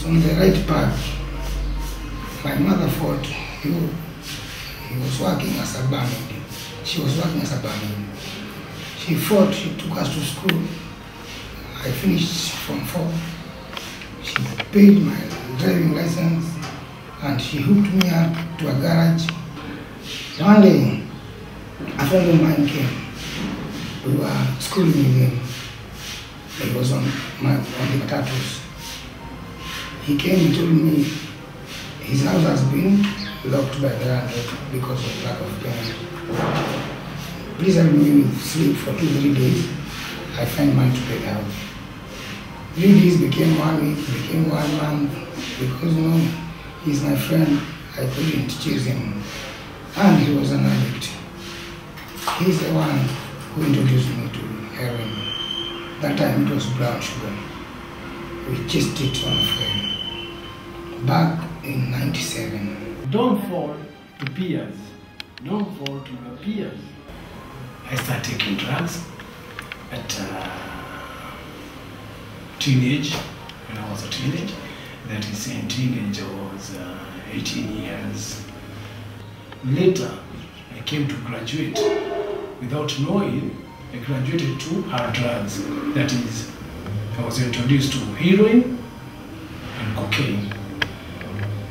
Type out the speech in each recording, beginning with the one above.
on the right path. My mother fought. He was working as a barmaid. She was working as a barmaid. She fought. She took us to school. I finished from 4. She paid my driving license and she hooked me up to a garage. One day, a friend of mine came. We were schooling with him. He was on the potatoes. He came and told me his house has been locked by the landlord because of lack of payment. Please help me with sleep for 2-3 days. I find money to pay the house. 3 days became 1 week, became 1 month, because he's my friend, I couldn't chase him. And he was an addict. He's the one who introduced me to heroin. That time it was brown sugar. We chased it on a friend. Back in 97. Don't fall to peers. Don't fall to your peers. I started taking drugs at teenage, when I was a teenager. That is, in teenage I was 18 years. Later, I came to graduate. Without knowing, I graduated to hard drugs. That is, I was introduced to heroin and cocaine.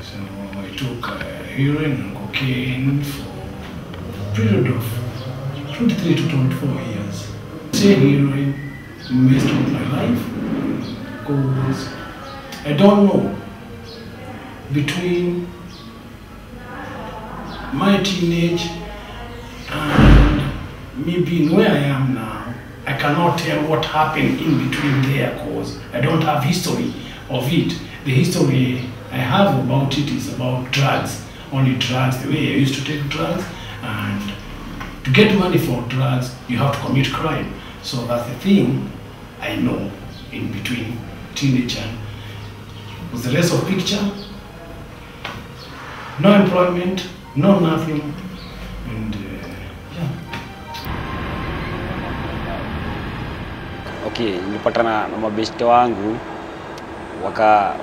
So I took heroin and cocaine for a period of 23 to 24 years. Say heroin messed with my life because I don't know, between my teenage and me being where I am now, I cannot tell what happened in between there because I don't have history of it. The history I have about it is about drugs, only drugs, the way I used to take drugs, and to get money for drugs, you have to commit crime. So that's the thing I know in between teenage and was the rest of the picture. No employment, no nothing, and yeah. Okay, nilipatana na mabeshte wangu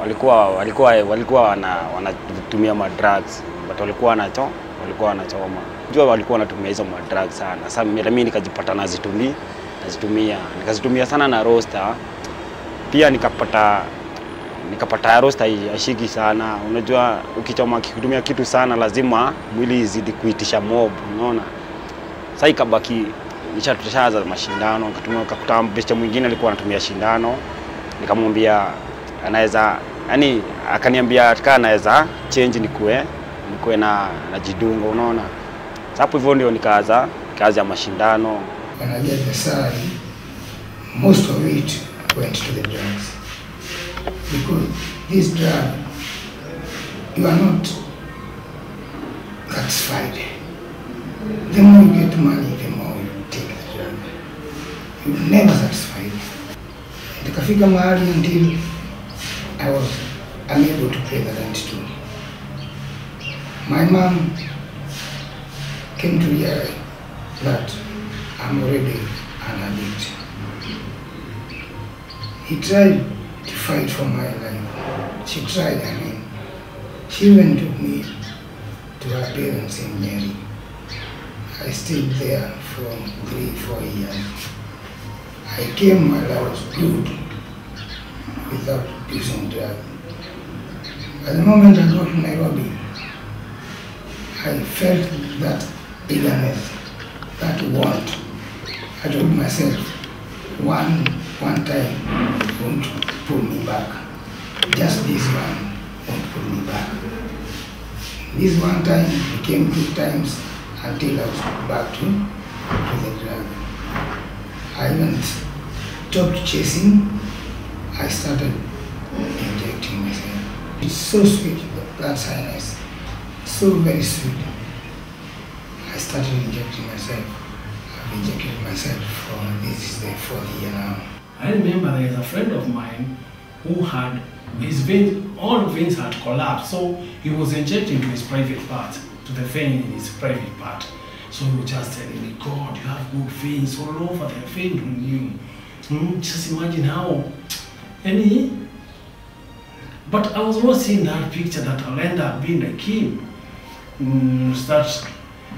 walikuwa wanatumia madrugs, but walikuwa wanachoma. Unajua walikuwa wanatumia hizo madrugs sana. Sasa mimi nikajipata nikazitumia sana na roster. Pia nikapata roster ashiki sana. Unajua ukitumia kitu sana lazima mwili izidi kuitisha mob, unaona? Sasa ikabaki nishaanza mashindano, nikakuta beshte mwingine alikuwa anatumia shindano. Nikamwambia anaweza, yani akaniambia kama anaweza change nikuwe na jidungo, unaona? Sasa hapo hivyo ndio nikaanza ya mashindano. When I get the salary, most of it went to the drugs. Because this drug, you are not satisfied. The more you get money, the more you take the drug. You're never satisfied. Nikafika mahali until I was unable to pay the rent too. My mom came to realize that I'm already an addict. He tried to fight for my life. She tried, She even took me to her parents in Mary. I stayed there for 3-4 years. I came while I was good without using drugs. At the moment I got to Nairobi, I felt that eagerness, that want. I told myself, one time won't pull me back. Just this one won't pull me back. This one time became 2 times until I was back to the drug. I even stopped chasing. I started injecting myself. It's so sweet, that sinus, so very sweet. I started injecting myself. I've injected myself for, this is the 4th year now. I remember there is a friend of mine who had his veins, all veins had collapsed, so he was injecting to his private part, to the vein in his private part. So he was just telling me, God, you have good veins all over, they're veins on you. Just imagine how, But I was not seeing that picture that I'll end up being like him.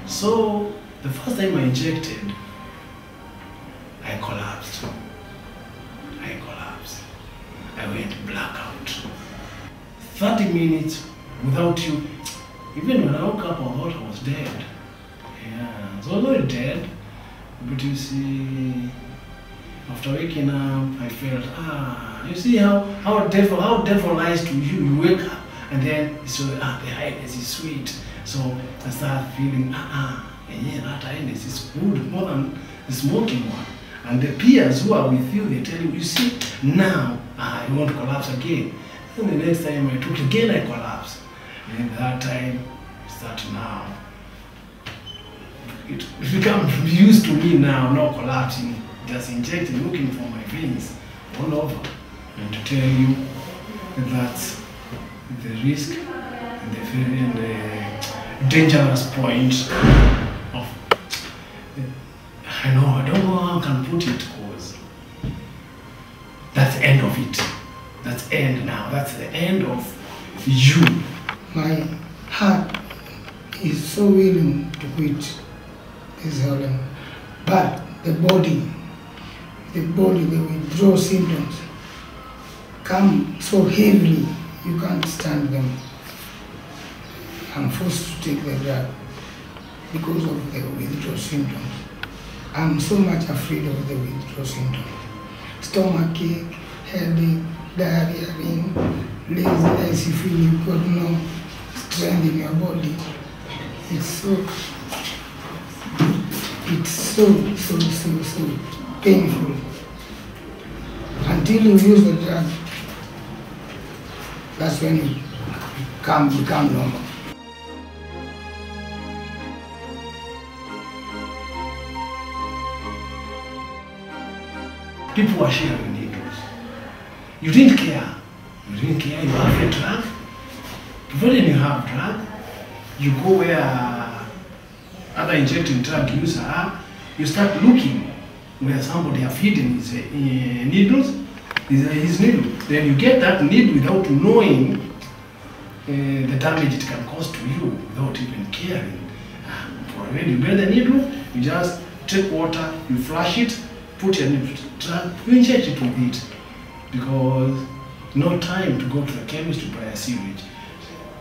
So the first time I injected, I collapsed. I went blackout. 30 minutes without you. Even when I woke up, I thought I was dead. Yeah, so I was not dead. But you see, after waking up, I felt, you see how devil lies to you. You wake up and then so the highness is sweet. So I start feeling, yeah, that highness is good more than the smoking one. And the peers who are with you, they tell you, you see, now you want to collapse again. And the next time I took it again, I collapsed. And that time, start now. It becomes used to me now, not collapsing, just injecting, looking for my veins all over. And to tell you that's the risk and the dangerous point of, I don't know how I can put it, because that's the end of it. That's end now. That's the end of you. My heart is so willing to quit this heroin, but the body, the withdrawal symptoms come so heavily, you can't stand them. I'm forced to take the drug because of the withdrawal symptoms. I'm so much afraid of the withdrawal symptoms. Stomachache, headache, diarrhea, laziness, you feel you've got no strength in your body. It's so painful. Until you use the drug, that's when you become normal. People were sharing needles. You didn't care. You have a drug. Provided you have drug, you go where other injecting drug users are, you start looking where somebody have hidden his needles, his needle. Then you get that needle without knowing the damage it can cause to you, without even caring. When you get the needle, you just take water, you flush it, put your needle drug, you inject it with it. Because no time to go to the chemist to buy a syringe.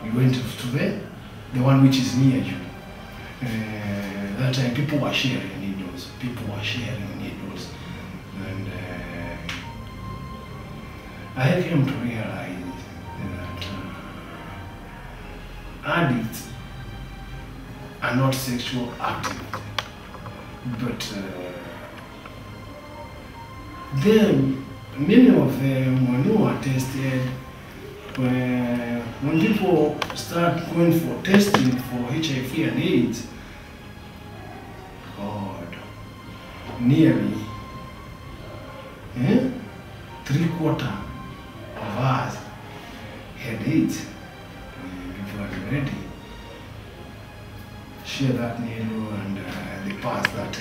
You went to the one which is near you. That time people were sharing needles. And I came to realize that addicts are not sexual active, but many of them, when you are tested, when people start going for testing for HIV and AIDS, God, nearly 3/4 of us had AIDS before already share that needle and they pass that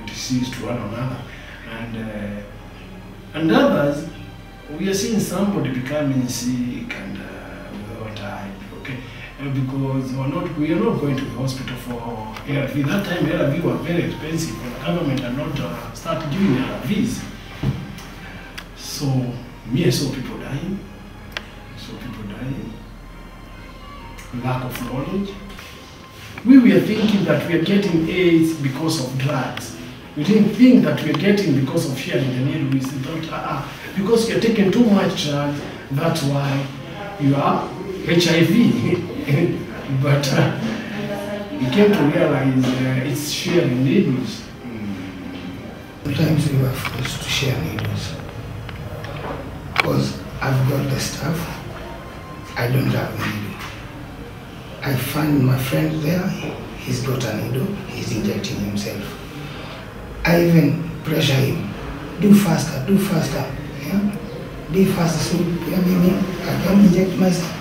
disease to one another. And others, we are seeing somebody becoming sick and without time, okay? Because we are not going to the hospital for ARV. That time ARV were very expensive and the government had not started giving ARVs. So I saw people dying. Lack of knowledge. We were thinking that we are getting AIDS because of drugs. We didn't think that we are getting because of sharing the needle. We thought, because you're taking too much drugs, that's why you are HIV. But we came to realize it's sharing needles. Sometimes we were forced to share needles. Because I've got the stuff, I don't have the needle. I find my friend there, he's got a needle, he's injecting himself. I even pressure him, do faster, yeah? Be faster, so I can inject myself.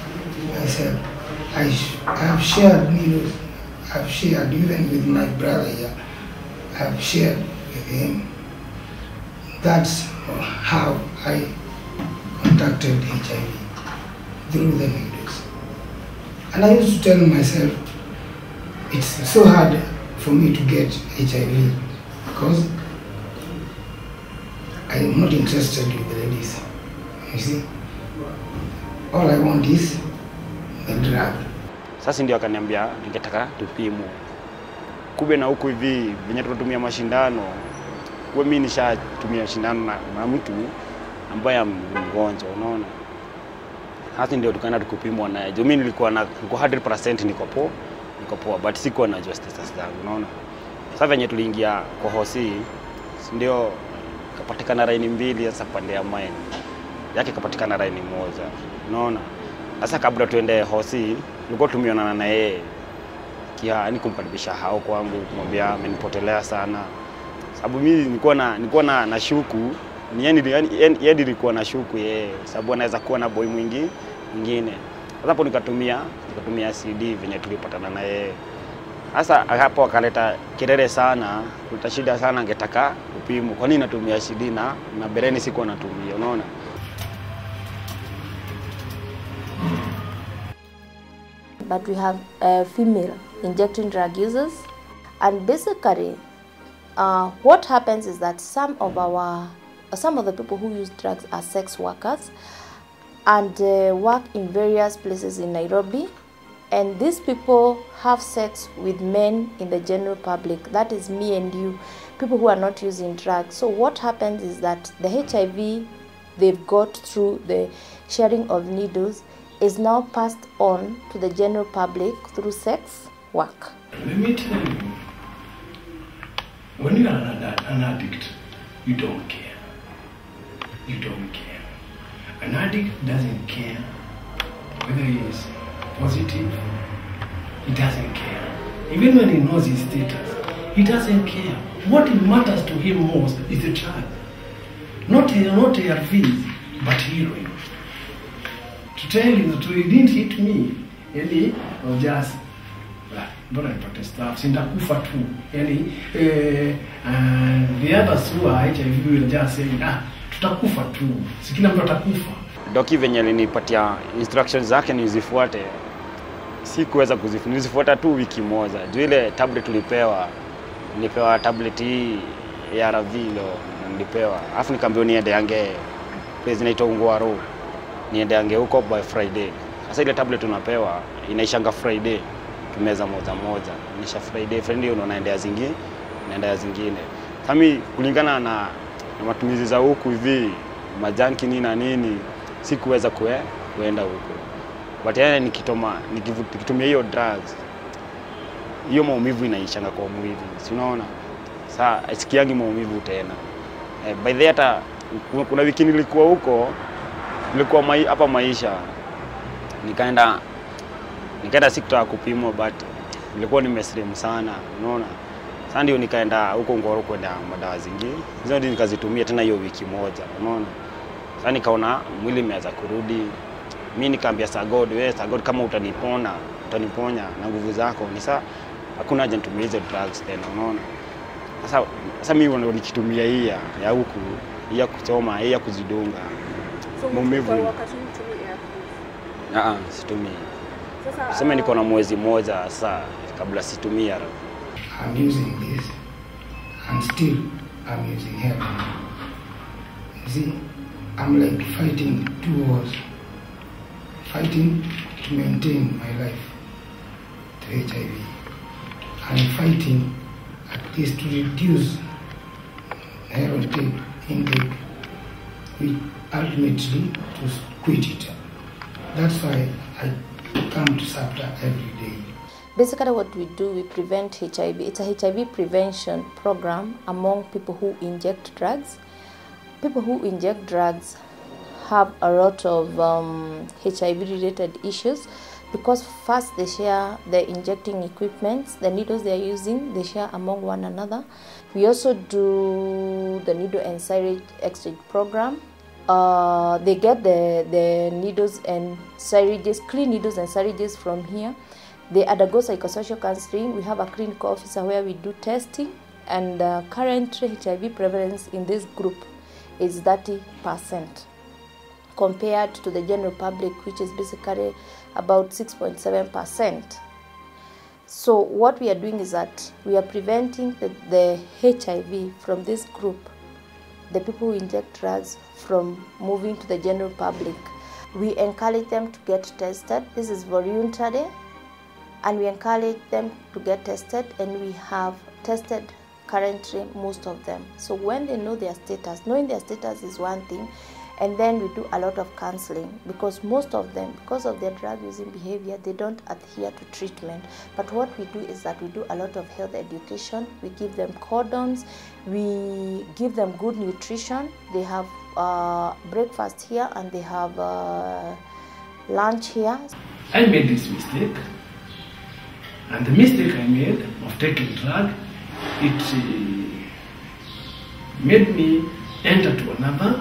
I have shared needles, I've shared even with my brother here, I've shared with him. That's how I contracted HIV through the needles. And I used to tell myself, it's so hard for me to get HIV because I am not interested with the ladies. You see, all I want is the drug. Sasa ndio akaniambia ningetaka tupimwe. Kube na huku hivi venye tunatumia mashindano, kwa mimi nishatumia shindano na mtu ambaye mgonjwa, unaona. Hata ndio tukaenda tukupimwa naye. Mimi nilikuwa 100% niko poa, but sikuwa najua status zangu, unaona. Sasa venye tuliingia kwa hosi, ndio kapatikana raini mbili sasa pande ya mine. Yake kapatikana raini moja, unaona. Sasa kabla tuende hosi, nilikuwa tumeonana na yeye. Kia kumkaribisha hao kwangu, kumwambia amenipotelea sana. Sababu mimi nilikuwa na shuku, yeye nilikuwa na shuku yeye, sababu anaweza kuwa na boy mwingine. Sasa hapo nikatumia CD venye tulipatana na yeye. Sasa hapo akaleta kelele sana, kuleta shida sana, angetaka upimo. Kwa nini natumia CD na bereni sikuwa natumia, unaona? But we have female injecting drug users, and basically what happens is that some of the people who use drugs are sex workers and work in various places in Nairobi, and these people have sex with men in the general public. That is me and you, people who are not using drugs. So what happens is that the HIV they've got through the sharing of needles is now passed on to the general public through sex work. Let me tell you, when you are an addict, you don't care. You don't care. An addict doesn't care whether he is positive. He doesn't care. Even when he knows his status, he doesn't care. What matters to him most is the drug. Not ARVs, but heroin. To tell you that he didn't hit me, yani, or just, but I protest stuff, sindakufa tu. Yani, the others who are HIV will just say, tutakufa tu, si kila mtu atakufa. Doki venye alinipatia instructions zake nizifuate, sikuweza kuzifuata tu wiki moja. Juu ile tablet nilipewa tablet hii ya ARV nilipewa. Alafu nikaambiwa niende yange place inaitwa Ungwaro. Niende yange huko by Friday. Sasa ile tablet unapewa inaishanga Friday. Tumeza moja. Nisha Friday unaenda zingine. Kama kulingana na matumizi za huku hivi, majanki nini na nini, sikuweza kuenda huko. But yani nikitumia hiyo drugs, hiyo maumivu inaishanga kwa mwili. Si unaona? Sasa sikiangi maumivu tena. By the hata kuna wiki nilikuwa huko, nilikuwa hapa maisha. Nikaenda sikutaka kupimwa, but nilikuwa nimeslim sana, unaona. Sasa ndio nikaenda huko Ngoro kwenda madawa zingine. Hizo ndio nikazitumia tena hiyo wiki moja, unaona. Sasa nikaona mwili imeanza kurudi. Mimi nikaambia God, kama utaniponya na nguvu zako, ni sawa, hakuna haja nitumie hizo drugs tena, unaona. Sasa mimi ndio nikitumia hii ya huku, ya kuchoma, ya kuzidunga. Maumivu. Kwa wakati mtumia? Situmii. Sasa niko na mwezi mmoja sasa kabla situmia. I'm using this and still I'm using heroin. You see, I'm like fighting two wars. Fighting to maintain my life to HIV. And fighting at least to reduce heroin intake, which ultimately to quit it. That's why I come to SAPTA every day. Basically what we do, we prevent HIV. It's a HIV prevention program among people who inject drugs. People who inject drugs have a lot of HIV-related issues because first they share the injecting equipment, the needles they are using, they share among one another. We also do the needle and syringe exchange program. They get the needles and syringes, clean needles and syringes from here. They undergo psychosocial counseling. We have a clinical officer where we do testing, and currently HIV prevalence in this group is 30%. compared to the general public, which is basically about 6.7%. So what we are doing is that we are preventing the HIV from this group, the people who inject drugs, from moving to the general public. We encourage them to get tested. This is voluntary, and we encourage them to get tested, and we have tested currently most of them. So when they know their status, knowing their status is one thing, and then we do a lot of counseling, because most of them, because of their drug using behavior, they don't adhere to treatment. But what we do is that we do a lot of health education. We give them condoms, we give them good nutrition. They have breakfast here and they have lunch here. I made this mistake, and the mistake I made of taking drug, it made me enter to another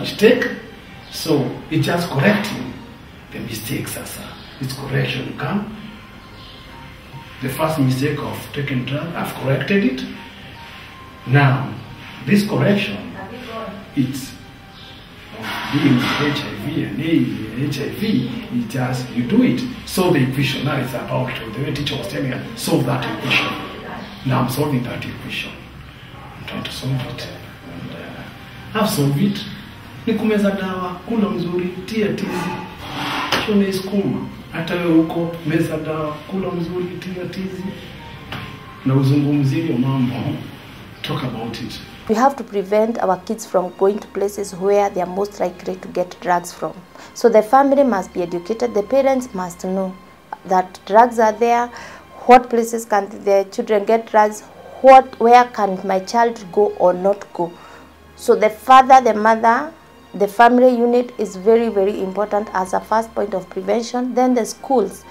mistake. So it's just correcting the mistakes. It's correction come. The first mistake of taking drug, I've corrected it. Now this correction, it's being HIV and AIDS, HIV, it just, you do it. So the equation now is about, the way teacher was telling us, solve that equation. Now I'm solving that equation. I'm trying to solve it. And I've solved it. Ni kumeza dawa, kula mzuri, tia tizi, shone iskuma. Hata wewe huko, meza dawa, kula mzuri, tia tizi. Na uzungumzie mambo. Talk about it. We have to prevent our kids from going to places where they are most likely to get drugs from. So the family must be educated. The parents must know that drugs are there. What places can the children get drugs? Where can my child go or not go? So the father, the mother, the family unit is very, very important as a first point of prevention. Then the schools.